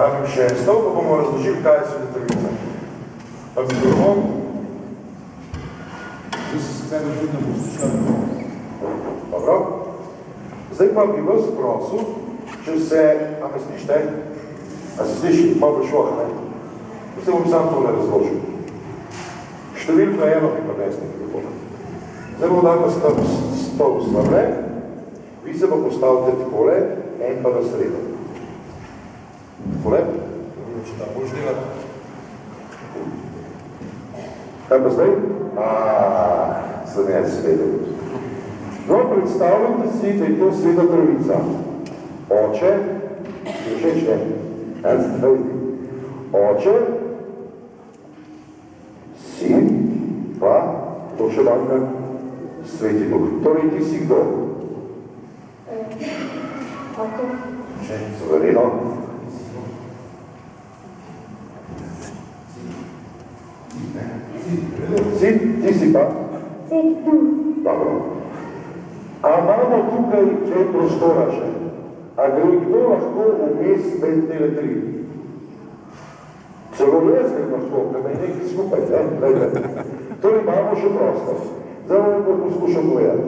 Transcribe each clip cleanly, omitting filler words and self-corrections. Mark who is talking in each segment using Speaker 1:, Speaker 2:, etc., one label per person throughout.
Speaker 1: Rabim še en stol, pa bomo razložili, kaj je Sveta Trojica. Pa mikrofon.
Speaker 2: Zdaj se sicer čudno poslušali.
Speaker 1: Dobro. Zdaj pa bi vas prosil, če se, a me slište? A se sliši? Malo prišlo, ne? Zdaj bom sam tole razložil. Številka eno bi pa nesli mikrofona. Zdaj bomo dali pa stol slavne, vi se pa postavite takole, en pa na sredo. Takole?
Speaker 2: Če ta boš delati.
Speaker 1: Kaj pa zdaj? Sem jaz svedel. No, predstavljate si, da je to Sveta Trojica. Oče, Oče, Sin, pa, to še manjka, Sveti Duh. Torej, ti si kdo? Suvereno. Ti si pa?
Speaker 3: Sveti Duh.
Speaker 1: Dobro. A imamo tukaj kaj prostora še? A gre kdo lahko vmes med tele tri? Celo jaz gre lahko, da me je nekaj skupaj, ne? Torej imamo še prostor. Zdaj bomo pa poskušal povedati.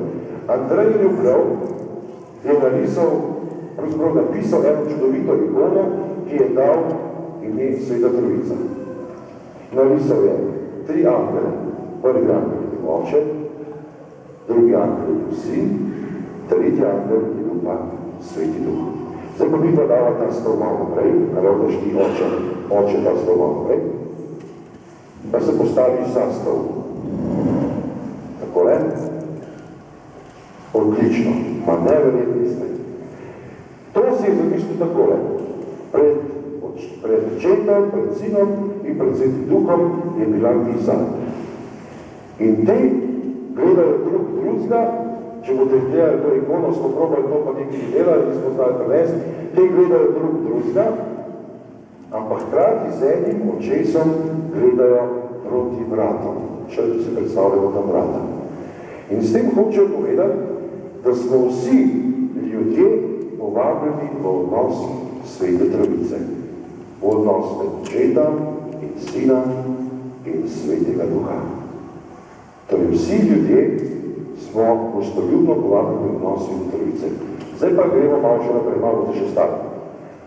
Speaker 1: Andrej Ljubljev je napisal eno čudovito ikono, ki je dal ime Sveta Trojica. Napisal je 3 angele. Prvi angel je bil Oče, drugi angel je bil Sin, tretji angel je bil pa Sveti Duh. Zdaj pa mi pa dava ta stol malo naprej, naravdaš ti Oče ta stol malo naprej, pa se postaviš za stol. Takole? Odlično, ma neverjetni ste. To si je zamislil takole. Pred Očetom, pred Sinom in pred Svetim Duhom je bila miza. In te gledajo drugega, če boste gledali to ikono, smo probali to pa nekaj delali, ki smo znali prevesti, te gledajo drugega, ampak hkrati z enim očesom gledajo proti vratom. Če si predstavljamo tam vrata. In s tem hočejo povedati, da smo vsi ljudje povabljeni v odnos Svete Trojice. V odnos med Očeta in Sina in Svetega Duha. Torej vsi ljudje smo gostoljubno povabljeni v odnos Svete Trojice. Zdaj pa gremo malo še naprej, malo boste še stali.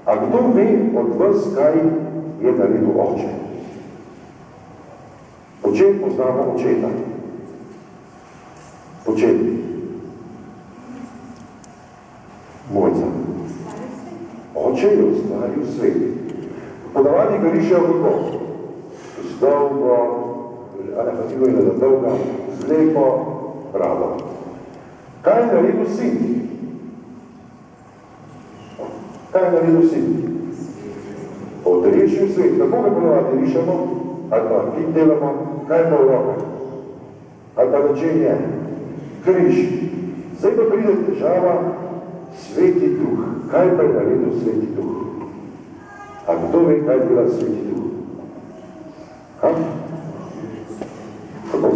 Speaker 1: A kdo ve od vas, kaj je naredil Oče? Po čem poznamo Očeta? Po čem? Mojca. Oče je ustvaril svet. Ponavadi ga rišejo kako? Z dolgo, anahatilo je da dolga, z lepo brado. Kaj je naredil Sin? Kaj je naredil Sin? Odrešil svet. Kako ga ponavadi rišemo? Ali pa klik delamo? Kaj pa v rokah? Ali pa načenje? Križ. Zdaj pa pride težava Sveti Duh. Kaj pa je naredil Sveti Duh? A kdo ve, kaj je bila Sveti Duh? Kako?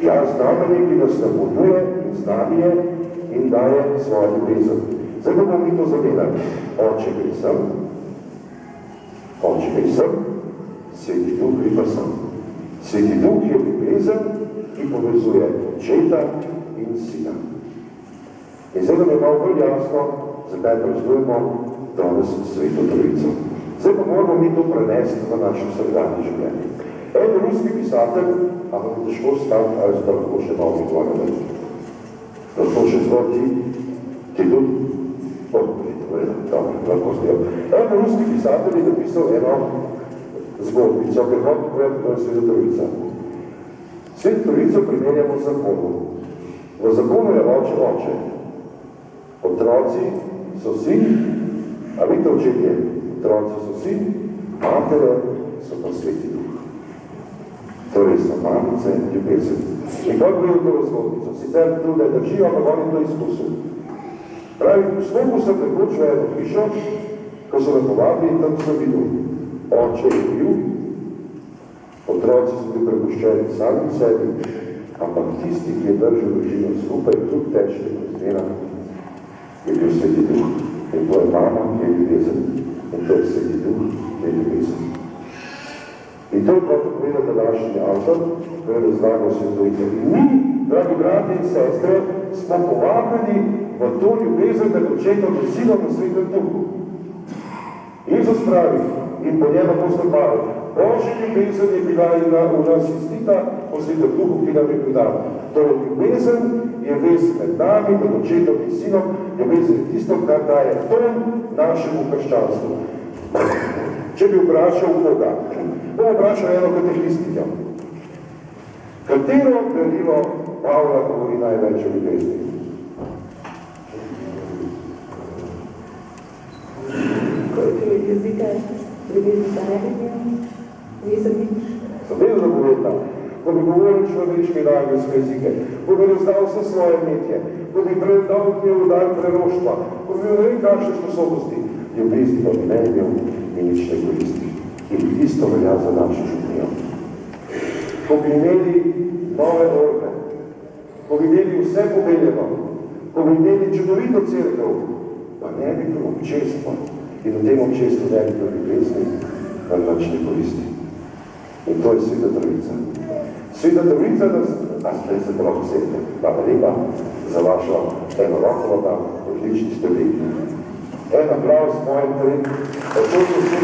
Speaker 1: Ja, znamenje, ki nas napolnjuje in znanje in daje svojo ljubezen. Zdaj pa bomo mi to zavedali. Oče gre sem, Sveti Duh gre pa sem. Sveti Duh je ljubezen, ki povezuje Očeta in Sina. In zdaj nam je malo bolj jasno, zakaj praznujemo danes Sveto Trojico. Zdaj pa moramo mi to prenesti v naše vsakdanje življenje. En ruski pisatelj, ampak je težko staviti, ali se da lahko še novi tvojega. Lahko še zvoti, ti tudi? Lahko zdaj. En ruski pisatelj je napisal eno zgodbico, ker hoče povedati, da je Sveta Trojica. Sveto Trojico primerjamo z zakonom. V zakonu je Oče. Otroci so sin, a vidite o čem je? Otroci so sin, matere so pa Sveti Duh. Torej so mamice ljubezen. In kako gre to zgodbico? Sicer tudi ne držijo, ampak oni to izkusil. Pravi, vstopu sem prekočil eno hišo, ko so me povabili in tam sem videl. Oče je bil, otroci so bili prepuščeni sami sebi, ampak tisti, ki je držal družino skupaj, kljub težkim razmerah, je bil Sveti Duh. In to je mama, ki je ljubezen. in to je Sveti Duh, to je ljubezen. In to je kako povedal današnji avtor, to je razlagal svetovite. In mi, dragi brati in sestre, smo povabljeni v to ljubezen med očetom in sinom v Svetem Duhu. Jezus pravi in po njem apostol Pavel, Božja ljubezen je bila v nas izlita po Svetem Duhu, ki nam je pridan. Torej, ljubezen je vez med nami, med očetom in sinom, ljubezen je tisto, kar daje ton našemu krščanstvu. Če bi vprašal koga, bom vprašal eno katehistiko. Katero gradivo Pavla govori največ o ljubezni?
Speaker 3: Jezika, ljubezni za nevidnje, jesenič.
Speaker 1: Sem vedno zapovedna. Ko bi govoril človeške in angelske jezike, ko bi razdal vse svoje metje, ko bi predal njel dar preroštva, ko bi ne vem kakšne sposobnosti, ljubezni pa bi ne imel in nič ne koristi. In isto velja za našo življenjo. Ko bi imeli nove orbe, ko bi imeli vse pobeljeno, ko bi imeli čudovito cerkev, pa ne bi bilo občestvo in v tem občestvu ne bi bilo ljubezni, nam nič ne koristi. In to je Sveta Trojica. Sveta Trojica nas zdaj se lahko sedite. Hvala lepa za vašo eno roko, da odlični ste bili. En aplavz mojim trem, da to so vsi